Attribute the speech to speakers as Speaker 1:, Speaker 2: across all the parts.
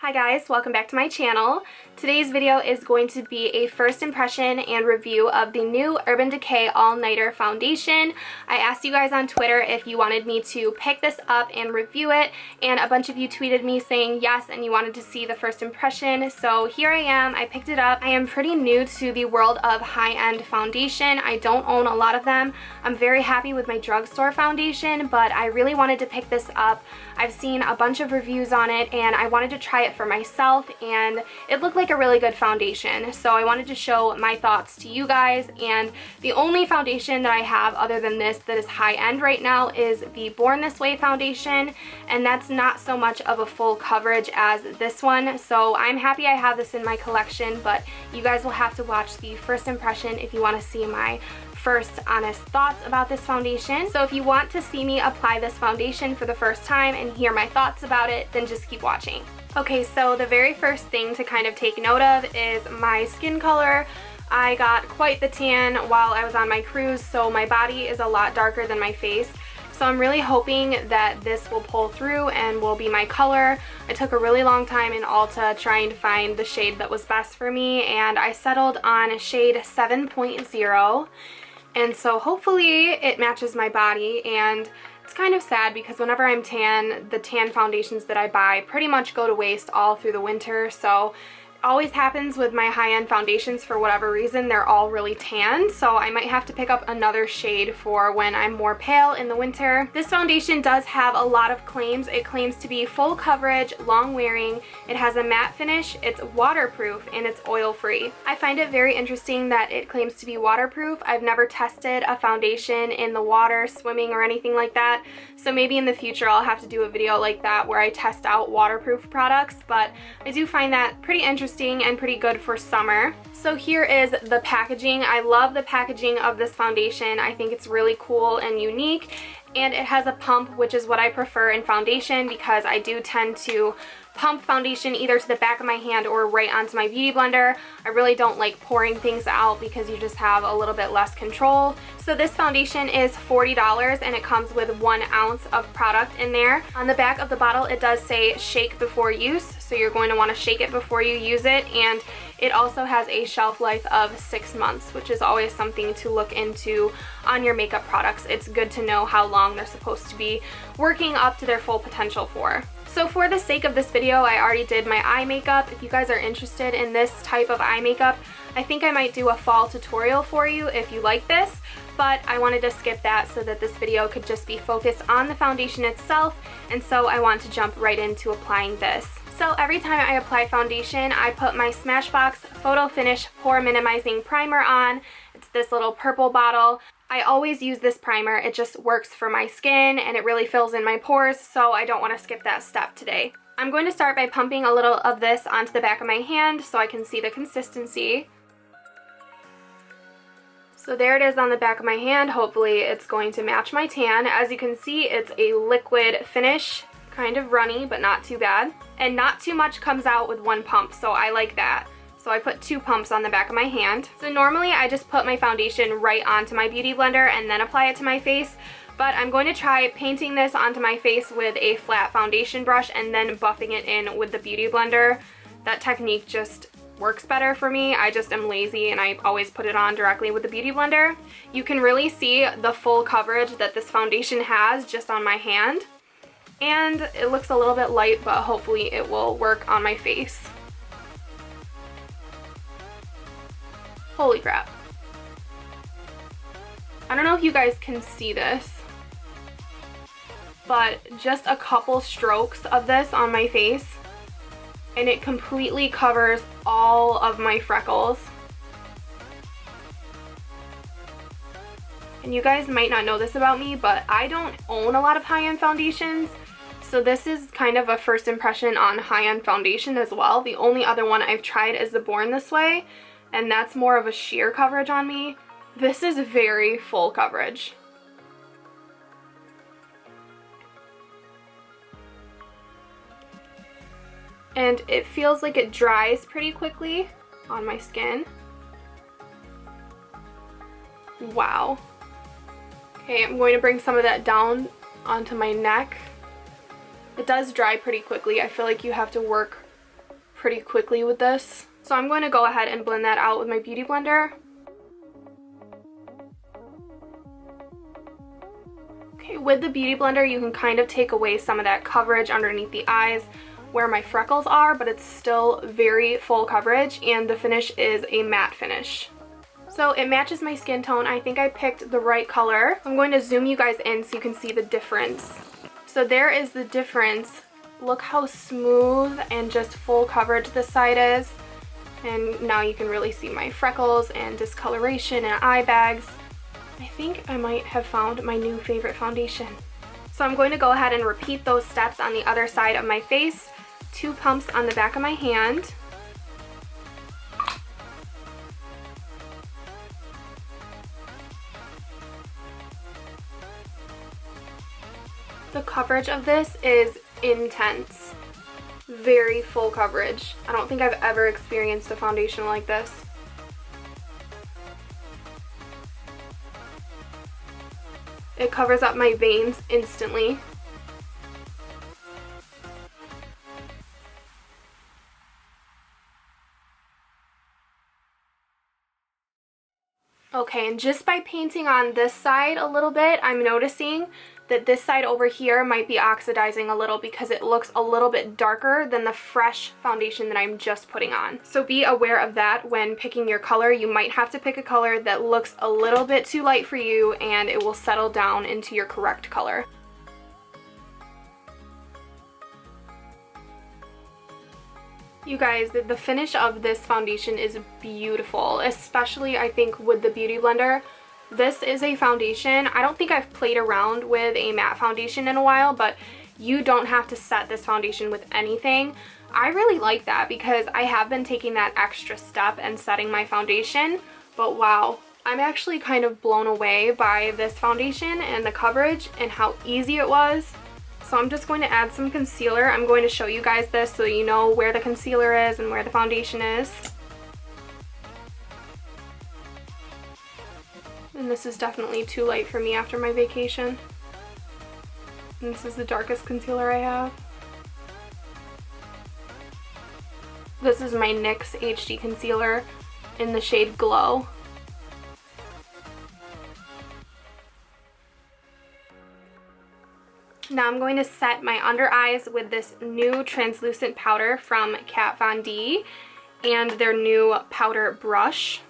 Speaker 1: Hi guys, welcome back to my channel. Today's video is going to be a first impression and review of the new Urban Decay All Nighter Foundation. I asked you guys on Twitter if you wanted me to pick this up and review it, and a bunch of you tweeted me saying yes and you wanted to see the first impression, so here I am. I picked it up. I am pretty new to the world of high-end foundation. I don't own a lot of them. I'm very happy with my drugstore foundation, but I really wanted to pick this up. I've seen a bunch of reviews on it and I wanted to try it for myself, and it looked like a really good foundation, so I wanted to show my thoughts to you guys. And the only foundation that I have other than this that is high-end right now is the Born This Way foundation, and that's not so much of a full coverage as this one, so I'm happy I have this in my collection, but you guys will have to watch the first impression if you want to see my first honest thoughts about this foundation. So if you want to see me apply this foundation for the first time and hear my thoughts about it, then just keep watching. Okay, so the very first thing to kind of take note of is my skin color. I got quite the tan while I was on my cruise, so my body is a lot darker than my face. So I'm really hoping that this will pull through and will be my color. I took a really long time in Ulta trying to find the shade that was best for me, and I settled on shade 7.0. And so hopefully it matches my body, and it's kind of sad because whenever I'm tan, the tan foundations that I buy pretty much go to waste all through the winter, so always happens with my high-end foundations. For whatever reason, they're all really tan, so I might have to pick up another shade for when I'm more pale in the winter. This foundation does have a lot of claims. It claims to be full coverage, long wearing, it has a matte finish, it's waterproof, and it's oil-free. I find it very interesting that it claims to be waterproof. I've never tested a foundation in the water, swimming, or anything like that, so maybe in the future I'll have to do a video like that where I test out waterproof products, but I do find that pretty interesting and pretty good for summer. So here is the packaging. I love the packaging of this foundation. I think it's really cool and unique, and it has a pump, which is what I prefer in foundation because I do tend to pump foundation either to the back of my hand or right onto my beauty blender. I really don't like pouring things out because you just have a little bit less control. So this foundation is $40 and it comes with 1 ounce of product in there. On the back of the bottle it does say shake before use, so you're going to want to shake it before you use it, and it also has a shelf life of 6 months, which is always something to look into on your makeup products. It's good to know how long they're supposed to be working up to their full potential for. So for the sake of this video, I already did my eye makeup. If you guys are interested in this type of eye makeup, I think I might do a fall tutorial for you if you like this, but I wanted to skip that so that this video could just be focused on the foundation itself, and so I want to jump right into applying this. So every time I apply foundation, I put my Smashbox Photo Finish Pore Minimizing Primer on. It's this little purple bottle. I always use this primer. It just works for my skin and it really fills in my pores, so I don't want to skip that step today. I'm going to start by pumping a little of this onto the back of my hand so I can see the consistency. So there it is on the back of my hand. Hopefully it's going to match my tan. As you can see, it's a liquid finish, kind of runny but not too bad. And not too much comes out with 1 pump, so I like that. So I put 2 pumps on the back of my hand. So normally I just put my foundation right onto my beauty blender and then apply it to my face, but I'm going to try painting this onto my face with a flat foundation brush and then buffing it in with the beauty blender. That technique just works better for me. I just am lazy and I always put it on directly with the beauty blender. You can really see the full coverage that this foundation has just on my hand, and it looks a little bit light, but hopefully it will work on my face. Holy crap. I don't know if you guys can see this, but just a couple strokes of this on my face and it completely covers all of my freckles. And you guys might not know this about me, but I don't own a lot of high-end foundations, so this is kind of a first impression on high-end foundation as well. The only other one I've tried is the Born This Way, and that's more of a sheer coverage on me. This is very full coverage. And it feels like it dries pretty quickly on my skin. Wow. Okay, I'm going to bring some of that down onto my neck. It does dry pretty quickly. I feel like you have to work pretty quickly with this. So I'm going to go ahead and blend that out with my Beauty Blender. Okay, with the Beauty Blender, you can kind of take away some of that coverage underneath the eyes where my freckles are, but it's still very full coverage, and the finish is a matte finish. So it matches my skin tone. I think I picked the right color. I'm going to zoom you guys in so you can see the difference. So there is the difference. Look how smooth and just full coverage this side is. And now you can really see my freckles and discoloration and eye bags. I think I might have found my new favorite foundation. So I'm going to go ahead and repeat those steps on the other side of my face. 2 pumps on the back of my hand. The coverage of this is intense. Very full coverage. I don't think I've ever experienced a foundation like this. It covers up my veins instantly. Okay, and just by painting on this side a little bit, I'm noticing that this side over here might be oxidizing a little because it looks a little bit darker than the fresh foundation that I'm just putting on. So be aware of that when picking your color. You might have to pick a color that looks a little bit too light for you, and it will settle down into your correct color. You guys, the finish of this foundation is beautiful, especially I think with the Beauty Blender. This is a foundation. I don't think I've played around with a matte foundation in a while, but you don't have to set this foundation with anything. I really like that because I have been taking that extra step and setting my foundation, but wow, I'm actually kind of blown away by this foundation and the coverage and how easy it was. So I'm just going to add some concealer. I'm going to show you guys this so you know where the concealer is and where the foundation is. And this is definitely too light for me after my vacation. And this is the darkest concealer I have. This is my NYX HD Concealer in the shade Glow. Now I'm going to set my under eyes with this new translucent powder from Kat Von D and their new powder brush.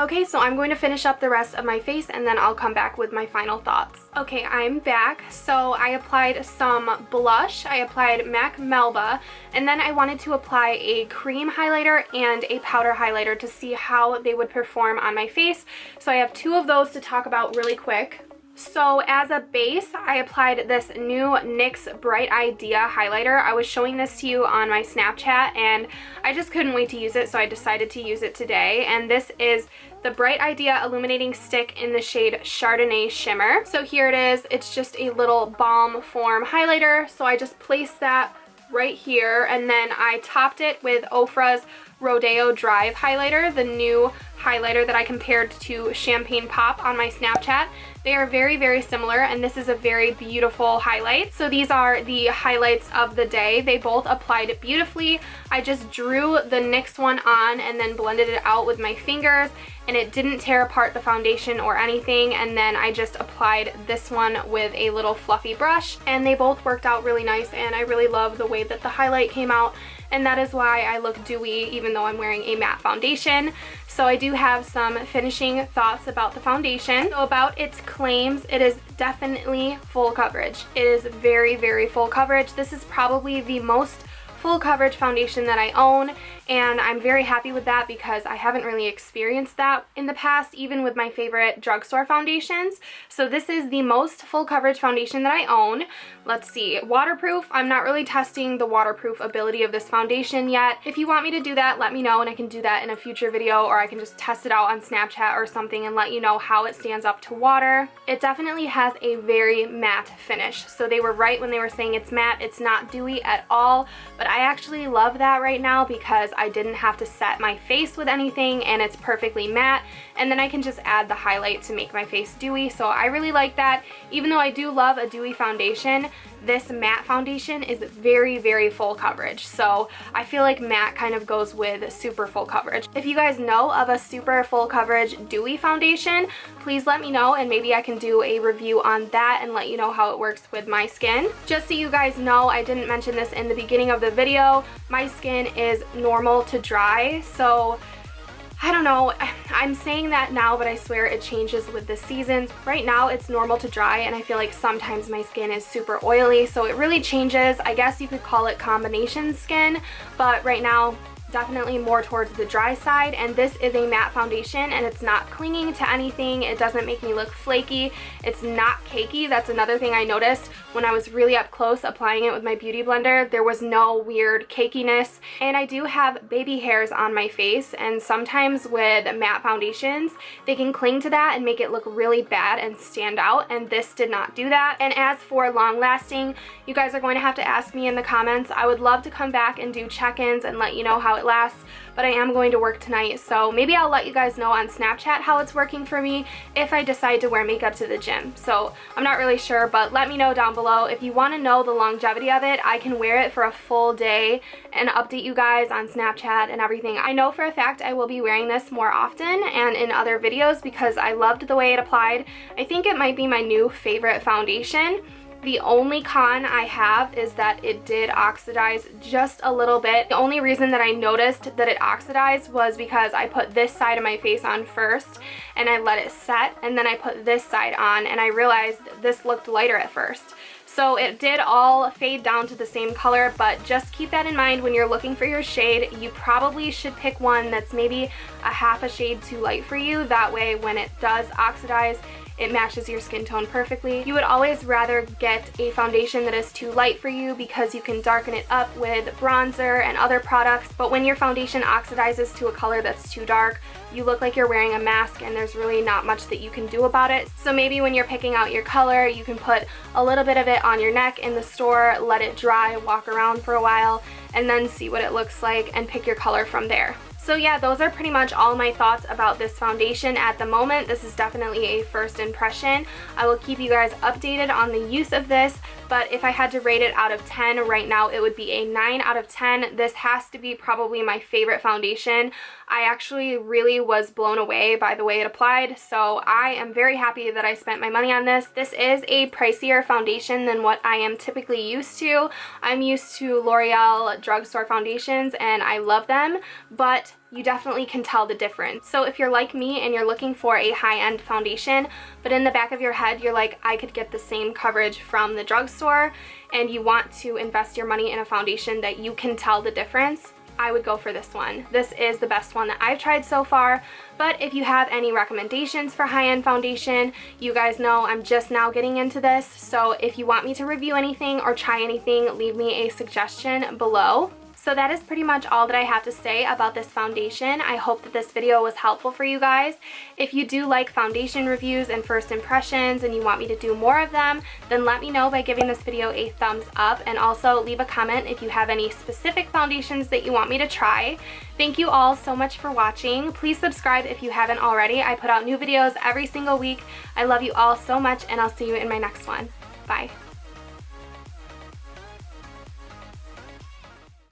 Speaker 1: Okay, so I'm going to finish up the rest of my face and then I'll come back with my final thoughts. Okay, I'm back. So I applied some blush, I applied MAC Melba, and then I wanted to apply a cream highlighter and a powder highlighter to see how they would perform on my face. So I have 2 of those to talk about really quick. So as a base, I applied this new NYX Bright Idea highlighter. I was showing this to you on my Snapchat and I just couldn't wait to use it, so I decided to use it today. And this is the Bright Idea Illuminating Stick in the shade Chardonnay Shimmer. So here it is. It's just a little balm form highlighter. So I just placed that right here and then I topped it with Ofra's Rodeo Drive highlighter, the new highlighter that I compared to Champagne Pop on my Snapchat. They are very, very similar, and this is a very beautiful highlight. So these are the highlights of the day. They both applied beautifully. I just drew the NYX one on and then blended it out with my fingers, and it didn't tear apart the foundation or anything. And then I just applied this one with a little fluffy brush, and they both worked out really nice, and I really love the way that the highlight came out. And that is why I look dewy even though I'm wearing a matte foundation. So I do have some finishing thoughts about the foundation. So about its claims, it is definitely full coverage. It is very, very full coverage. This is probably the most full coverage foundation that I own, and I'm very happy with that because I haven't really experienced that in the past, even with my favorite drugstore foundations. So this is the most full coverage foundation that I own. Let's see, waterproof. I'm not really testing the waterproof ability of this foundation yet. If you want me to do that, let me know and I can do that in a future video, or I can just test it out on Snapchat or something and let you know how it stands up to water. It definitely has a very matte finish. So they were right when they were saying it's matte. It's not dewy at all, but I actually love that right now because I didn't have to set my face with anything and it's perfectly matte, and then I can just add the highlight to make my face dewy. So I really like that. Even though I do love a dewy foundation, this matte foundation is very, very full coverage. So I feel like matte kind of goes with super full coverage. If you guys know of a super full coverage dewy foundation, please let me know and maybe I can do a review on that and let you know how it works with my skin. Just so you guys know, I didn't mention this in the beginning of the video, my skin is normal to dry, so I don't know, I'm saying that now, but I swear it changes with the seasons. Right now it's normal to dry, and I feel like sometimes my skin is super oily, so it really changes. I guess you could call it combination skin, but right now definitely more towards the dry side. And this is a matte foundation and it's not clinging to anything. It doesn't make me look flaky. It's not cakey. That's another thing I noticed when I was really up close applying it with my beauty blender. There was no weird cakiness. And I do have baby hairs on my face, and sometimes with matte foundations they can cling to that and make it look really bad and stand out, and this did not do that. And as for long lasting, you guys are going to have to ask me in the comments. I would love to come back and do check-ins and let you know how it lasts, but I am going to work tonight, so maybe I'll let you guys know on Snapchat how it's working for me if I decide to wear makeup to the gym. So I'm not really sure, but let me know down below. If you want to know the longevity of it, I can wear it for a full day and update you guys on Snapchat and everything. I know for a fact I will be wearing this more often and in other videos because I loved the way it applied. I think it might be my new favorite foundation. The only con I have is that it did oxidize just a little bit. The only reason that I noticed that it oxidized was because I put this side of my face on first and I let it set, and then I put this side on and I realized this looked lighter at first. So it did all fade down to the same color, but just keep that in mind when you're looking for your shade. You probably should pick one that's maybe a half a shade too light for you. That way when it does oxidize, it matches your skin tone perfectly. You would always rather get a foundation that is too light for you because you can darken it up with bronzer and other products, but when your foundation oxidizes to a color that's too dark, you look like you're wearing a mask and there's really not much that you can do about it. So maybe when you're picking out your color, you can put a little bit of it on your neck in the store, let it dry, walk around for a while, and then see what it looks like and pick your color from there. So yeah, those are pretty much all my thoughts about this foundation at the moment. This is definitely a first impression. I will keep you guys updated on the use of this, but if I had to rate it out of 10 right now, it would be a 9 out of 10. This has to be probably my favorite foundation. I actually really was blown away by the way it applied, so I am very happy that I spent my money on this. This is a pricier foundation than what I am typically used to. I'm used to L'Oreal drugstore foundations and I love them, but you definitely can tell the difference. So if you're like me and you're looking for a high-end foundation, but in the back of your head you're like, I could get the same coverage from the drugstore, and you want to invest your money in a foundation that you can tell the difference, I would go for this one. This is the best one that I've tried so far. But if you have any recommendations for high-end foundation, you guys know I'm just now getting into this, so if you want me to review anything or try anything, leave me a suggestion below. So that is pretty much all that I have to say about this foundation. I hope that this video was helpful for you guys. If you do like foundation reviews and first impressions and you want me to do more of them, then let me know by giving this video a thumbs up, and also leave a comment if you have any specific foundations that you want me to try. Thank you all so much for watching. Please subscribe if you haven't already. I put out new videos every single week. I love you all so much, and I'll see you in my next one. Bye.